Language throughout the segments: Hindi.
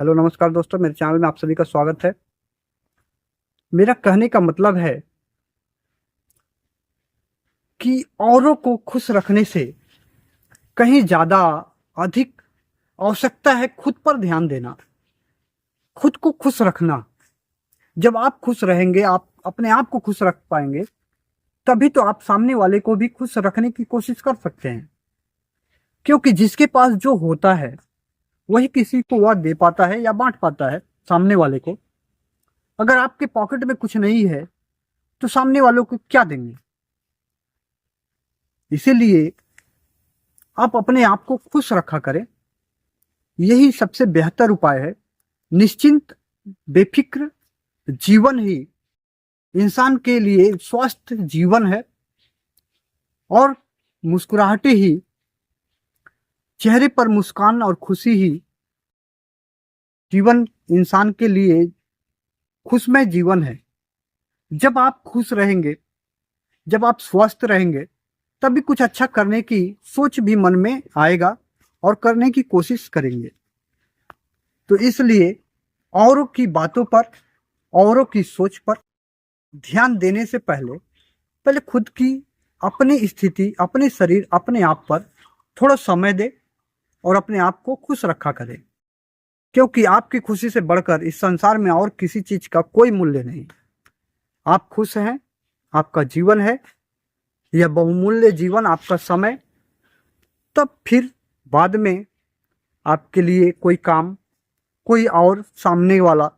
हेलो नमस्कार दोस्तों, मेरे चैनल में आप सभी का स्वागत है। मेरा कहने का मतलब है कि औरों को खुश रखने से कहीं ज़्यादा अधिक आवश्यकता है खुद पर ध्यान देना, खुद को खुश रखना। जब आप खुश रहेंगे, आप अपने आप को खुश रख पाएंगे, तभी तो आप सामने वाले को भी खुश रखने की कोशिश कर सकते हैं। क्योंकि जिसके पास जो होता है वही किसी को वह दे पाता है या बांट पाता है सामने वाले को। अगर आपके पॉकेट में कुछ नहीं है तो सामने वालों को क्या देंगे? इसीलिए आप अपने आप को खुश रखा करें, यही सबसे बेहतर उपाय है। निश्चिंत बेफिक्र जीवन ही इंसान के लिए स्वस्थ जीवन है, और मुस्कुराहटे ही, चेहरे पर मुस्कान और खुशी ही जीवन इंसान के लिए खुशमय जीवन है। जब आप खुश रहेंगे, जब आप स्वस्थ रहेंगे, तभी कुछ अच्छा करने की सोच भी मन में आएगा और करने की कोशिश करेंगे। तो इसलिए औरों की बातों पर, औरों की सोच पर ध्यान देने से पहले पहले खुद की, अपनी स्थिति, अपने शरीर, अपने आप पर थोड़ा समय दे और अपने आप को खुश रखा करें। क्योंकि आपकी खुशी से बढ़कर इस संसार में और किसी चीज का कोई मूल्य नहीं। आप खुश हैं, आपका जीवन है, यह बहुमूल्य जीवन, आपका समय। तब फिर बाद में आपके लिए कोई काम, कोई और सामने वाला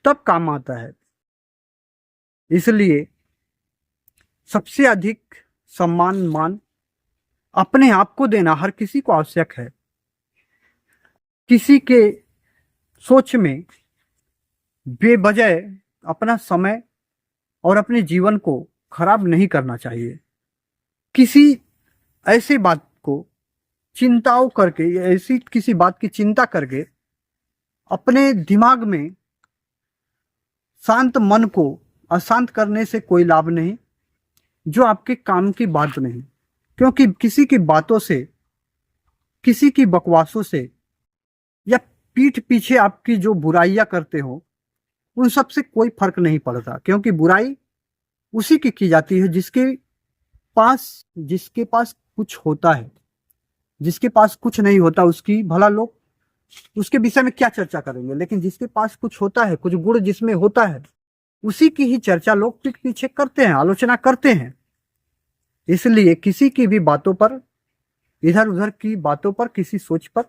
तब काम आता है। इसलिए सबसे अधिक सम्मान, मान अपने आप को देना हर किसी को आवश्यक है। किसी के सोच में बेवजह अपना समय और अपने जीवन को खराब नहीं करना चाहिए। किसी ऐसी बात को चिंताओं करके, ऐसी किसी बात की चिंता करके अपने दिमाग में शांत मन को अशांत करने से कोई लाभ नहीं, जो आपके काम की बात नहीं। क्योंकि किसी की बातों से, किसी की बकवासों से, या पीठ पीछे आपकी जो बुराइयां करते हो, उन सब से कोई फर्क नहीं पड़ता। क्योंकि बुराई उसी की जाती है जिसके पास कुछ होता है। जिसके पास कुछ नहीं होता उसकी भला लोग उसके विषय में क्या चर्चा करेंगे, लेकिन जिसके पास कुछ होता है, कुछ गुण जिसमें होता है, उसी की ही चर्चा लोग पीठ पीछे करते हैं, आलोचना करते हैं। इसलिए किसी की भी बातों पर, इधर उधर की बातों पर, किसी सोच पर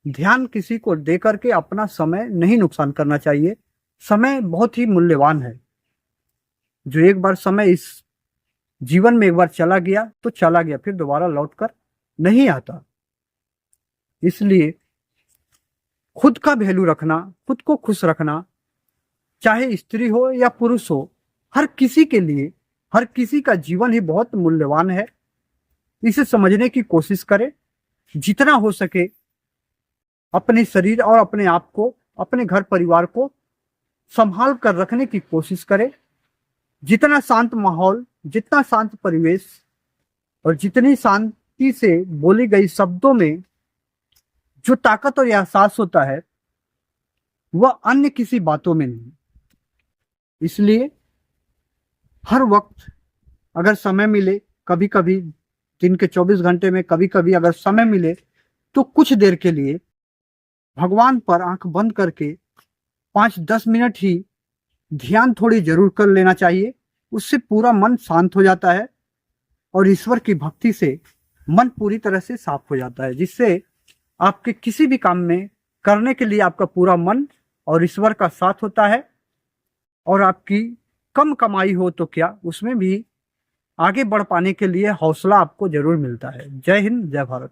ध्यान किसी को दे करके अपना समय नहीं नुकसान करना चाहिए। समय बहुत ही मूल्यवान है। जो एक बार समय इस जीवन में एक बार चला गया तो चला गया, फिर दोबारा लौटकर नहीं आता। इसलिए खुद का वैल्यू रखना, खुद को खुश रखना, चाहे स्त्री हो या पुरुष हो, हर किसी के लिए, हर किसी का जीवन ही बहुत मूल्यवान है। इसे समझने की कोशिश करें। जितना हो सके अपने शरीर और अपने आप को, अपने घर परिवार को संभाल कर रखने की कोशिश करें। जितना शांत माहौल, जितना शांत परिवेश और जितनी शांति से बोली गई शब्दों में जो ताकत और एहसास होता है, वह अन्य किसी बातों में नहीं। इसलिए हर वक्त अगर समय मिले, कभी कभी दिन के 24 घंटे में कभी कभी अगर समय मिले, तो कुछ देर के लिए भगवान पर आंख बंद करके 5-10 मिनट ही ध्यान थोड़ी जरूर कर लेना चाहिए। उससे पूरा मन शांत हो जाता है और ईश्वर की भक्ति से मन पूरी तरह से साफ हो जाता है, जिससे आपके किसी भी काम में करने के लिए आपका पूरा मन और ईश्वर का साथ होता है। और आपकी कम कमाई हो तो क्या, उसमें भी आगे बढ़ पाने के लिए हौसला आपको जरूर मिलता है। जय हिंद, जय भारत।